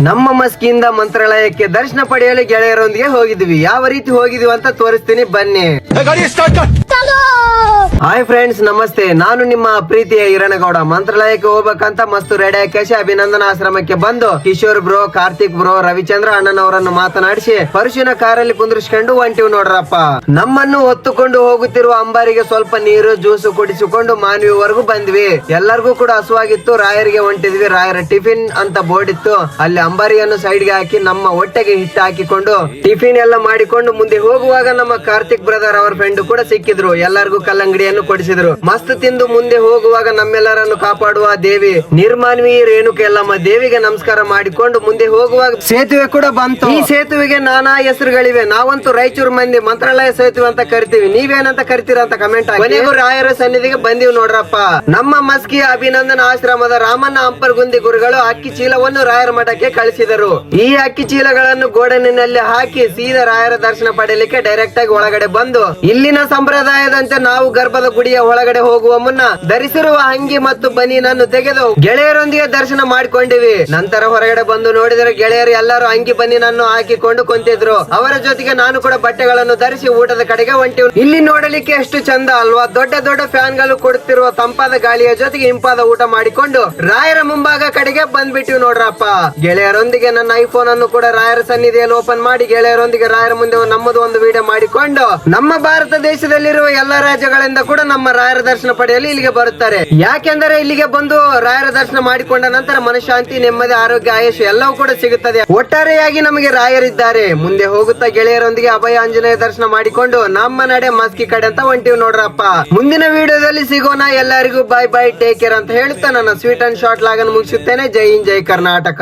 ನಮ್ಮ ಮಸ್ಕಿಯಿಂದ ಮಂತ್ರಾಲಯಕ್ಕೆ ದರ್ಶನ ಪಡೆಯಲು ಗೆಳೆಯರೊಂದಿಗೆ ಹೋಗಿದ್ವಿ. ಯಾವ ರೀತಿ ಹೋಗಿದ್ವಿ ಅಂತ ತೋರಿಸ್ತೀನಿ ಬನ್ನಿ. ಹಾಯ್ ಫ್ರೆಂಡ್ಸ್, ನಮಸ್ತೆ. ನಾನು ನಿಮ್ಮ ಪ್ರೀತಿಯ ಹಿರಣಗೌಡ. ಮಂತ್ರಾಲಯಕ್ಕೆ ಹೋಗ್ಬೇಕಂತ ಮಸ್ತ್ ರೆಡಿ ಆಕಾಶಿ ಅಭಿನಂದನ ಆಶ್ರಮಕ್ಕೆ ಬಂದು ಕಿಶೋರ್ ಬ್ರೋ, ಕಾರ್ತಿಕ್ ಬ್ರೋ, ರವಿಚಂದ್ರ ಅಣ್ಣನವರನ್ನು ಮಾತನಾಡಿಸಿ ಪರುಶಿನ ಕಾರಲ್ಲಿ ಕುಂದ್ರಿಸ್ಕೊಂಡು ಹೊಂಟಿವ್ ನೋಡ್ರಪ್ಪ. ನಮ್ಮನ್ನು ಹೊತ್ತುಕೊಂಡು ಹೋಗುತ್ತಿರುವ ಅಂಬಾರಿಗೆ ಸ್ವಲ್ಪ ನೀರು ಜ್ಯೂಸು ಕುಡಿಸಿಕೊಂಡು ಮಾನ್ವಿವರೆಗೂ ಬಂದ್ವಿ. ಎಲ್ಲರಿಗೂ ಕೂಡ ಹಸುವಾಗಿತ್ತು. ರಾಯರಿಗೆ ಹೊಂಟಿದ್ವಿ. ರಾಯರ ಟಿಫಿನ್ ಅಂತ ಬೋರ್ಡ್ ಇತ್ತು. ಅಲ್ಲಿ ಅಂಬಾರಿಯನ್ನು ಸೈಡ್ ಗೆ ಹಾಕಿ ನಮ್ಮ ಹೊಟ್ಟೆಗೆ ಹಿಟ್ಟು ಹಾಕಿಕೊಂಡು ಟಿಫಿನ್ ಎಲ್ಲ ಮಾಡಿಕೊಂಡು ಮುಂದೆ ಹೋಗುವಾಗ ನಮ್ಮ ಕಾರ್ತಿಕ್ ಬ್ರದರ್ ಅವರ ಫ್ರೆಂಡ್ ಕೂಡ ಸಿಕ್ಕಿದ್ರು. ಎಲ್ಲರಿಗೂ ಕಲ್ಲಂಗಡಿಯನ್ನು ಕೊಡಿಸಿದ್ರು. ಮಸ್ತ್ ತಿಂದು ಮುಂದೆ ಹೋಗುವಾಗ ನಮ್ಮೆಲ್ಲರನ್ನು ಕಾಪಾಡುವ ದೇವಿ ನಿರ್ಮಾನ್ವಿ ರೇಣುಕೆ ಎಲ್ಲಮ್ಮ ದೇವಿಗೆ ನಮಸ್ಕಾರ ಮಾಡಿಕೊಂಡು ಮುಂದೆ ಹೋಗುವಾಗ ಸೇತುವೆ ಕೂಡ ಬಂತು. ಈ ಸೇತುವೆಗೆ ನಾನಾ ಹೆಸರುಗಳಿವೆ. ನಾವಂತೂ ರಾಯಚೂರು ಮಂದಿ ಮಂತ್ರಾಲಯ ಸೇತುವೆ ಅಂತ ಕರಿತೀವಿ. ನೀವೇನಂತ ಕರಿತೀರಾ ಅಂತ ಕಮೆಂಟ್ ಹಾಕಿ. ಕೊನೆಗೂ ರಾಯರ ಸನ್ನಿಧಿಗೆ ಬಂದಿವಿ ನೋಡ್ರಪ್ಪ. ನಮ್ಮ ಮಸ್ಕಿಯ ಅಭಿನಂದನ ಆಶ್ರಮದ ರಾಮಣ್ಣ ಅಂಪರ್ಗುಂದಿ ಗುರುಗಳು ಅಕ್ಕಿ ಚೀಲವನ್ನು ರಾಯರ ಮಠಕ್ಕೆ ಕಳಿಸಿದರು. ಈ ಅಕ್ಕಿ ಚೀಲಗಳನ್ನು ಗೋಡನಿನಲ್ಲಿ ಹಾಕಿ ಸೀದಾ ರಾಯರ ದರ್ಶನ ಪಡೆಯಲಿಕ್ಕೆ ಡೈರೆಕ್ಟ್ ಆಗಿ ಒಳಗಡೆ ಬಂದು ಇಲ್ಲಿನ ಸಂಪ್ರದಾಯದಂತೆ ನಾವು ಗರ್ಭದ ಗುಡಿಯ ಒಳಗಡೆ ಹೋಗುವ ಮುನ್ನ ಧರಿಸಿರುವ ಅಂಗಿ ಮತ್ತು ಬನೀನನ್ನು ತೆಗೆದು ಗೆಳೆಯರೊಂದಿಗೆ ದರ್ಶನ ಮಾಡಿಕೊಂಡಿವಿ. ನಂತರ ಹೊರಗಡೆ ಬಂದು ನೋಡಿದರೆ ಗೆಳೆಯರು ಎಲ್ಲರೂ ಅಂಗಿ ಬನೀನನ್ನು ಹಾಕಿಕೊಂಡು ಕುಂತಿದ್ರು. ಅವರ ಜೊತೆಗೆ ನಾನು ಕೂಡ ಬಟ್ಟೆಗಳನ್ನು ಧರಿಸಿ ಊಟದ ಕಡೆಗೆ ಹೊಂಟಿವಿ. ಇಲ್ಲಿ ನೋಡಲಿಕ್ಕೆ ಎಷ್ಟು ಚಂದ ಅಲ್ವಾ? ದೊಡ್ಡ ದೊಡ್ಡ ಫ್ಯಾನ್ ಗಳು ಕೊಡುತ್ತಿರುವ ತಂಪಾದ ಗಾಳಿಯ ಜೊತೆಗೆ ಇಂಪಾದ ಊಟ ಮಾಡಿಕೊಂಡು ರಾಯರ ಮುಂಭಾಗ ಕಡೆಗೆ ಬಂದ್ಬಿಟ್ಟಿವಿ ನೋಡ್ರಪ್ಪ. ಗೆಳೆಯರೊಂದಿಗೆ ನನ್ನ ಐಫೋನ್ ಅನ್ನು ಕೂಡ ರಾಯರ ಸನ್ನಿಧಿಯಲ್ಲಿ ಓಪನ್ ಮಾಡಿ ಗೆಳೆಯರೊಂದಿಗೆ ರಾಯರ ಮುಂದೆ ನಮ್ಮದು ಒಂದು ವಿಡಿಯೋ ಮಾಡಿಕೊಂಡು ನಮ್ಮ ಭಾರತ ದೇಶದಲ್ಲಿರುವ ಎಲ್ಲ ರಾಜ್ಯಗಳಿಂದ ಕೂಡ ನಮ್ಮ ರಾಯರ ದರ್ಶನ ಪಡೆಯಲು ಇಲ್ಲಿಗೆ ಬರುತ್ತಾರೆ. ಯಾಕೆಂದರೆ ಇಲ್ಲಿಗೆ ಬಂದು ರಾಯರ ದರ್ಶನ ಮಾಡಿಕೊಂಡ ನಂತರ ಮನಃಶಾಂತಿ, ನೆಮ್ಮದಿ, ಆರೋಗ್ಯ, ಆಯುಷ್ ಎಲ್ಲವೂ ಕೂಡ ಸಿಗುತ್ತದೆ. ಒಟ್ಟಾರೆಯಾಗಿ ನಮಗೆ ರಾಯರಿದ್ದಾರೆ. ಮುಂದೆ ಹೋಗುತ್ತಾ ಗೆಳೆಯರೊಂದಿಗೆ ಅಭಯ ಆಂಜನೇಯ ದರ್ಶನ ಮಾಡಿಕೊಂಡು ನಮ್ಮ ನಡೆ ಮಸ್ಕಿ ಕಡೆ ಅಂತ ಹೊಂಟಿವಿ ನೋಡ್ರಪ್ಪ. ಮುಂದಿನ ವಿಡಿಯೋದಲ್ಲಿ ಸಿಗೋಣ. ಎಲ್ಲರಿಗೂ ಬೈ ಬೈ, ಟೇಕ್ ಕೇರ್ ಅಂತ ಹೇಳುತ್ತಾ ನನ್ನ ಸ್ವೀಟ್ ಅಂಡ್ ಶಾರ್ಟ್ ಲಾಗನ್ನು ಮುಗಿಸುತ್ತೇನೆ. ಜೈ ಹಿಂದ್, ಜೈ ಕರ್ನಾಟಕ.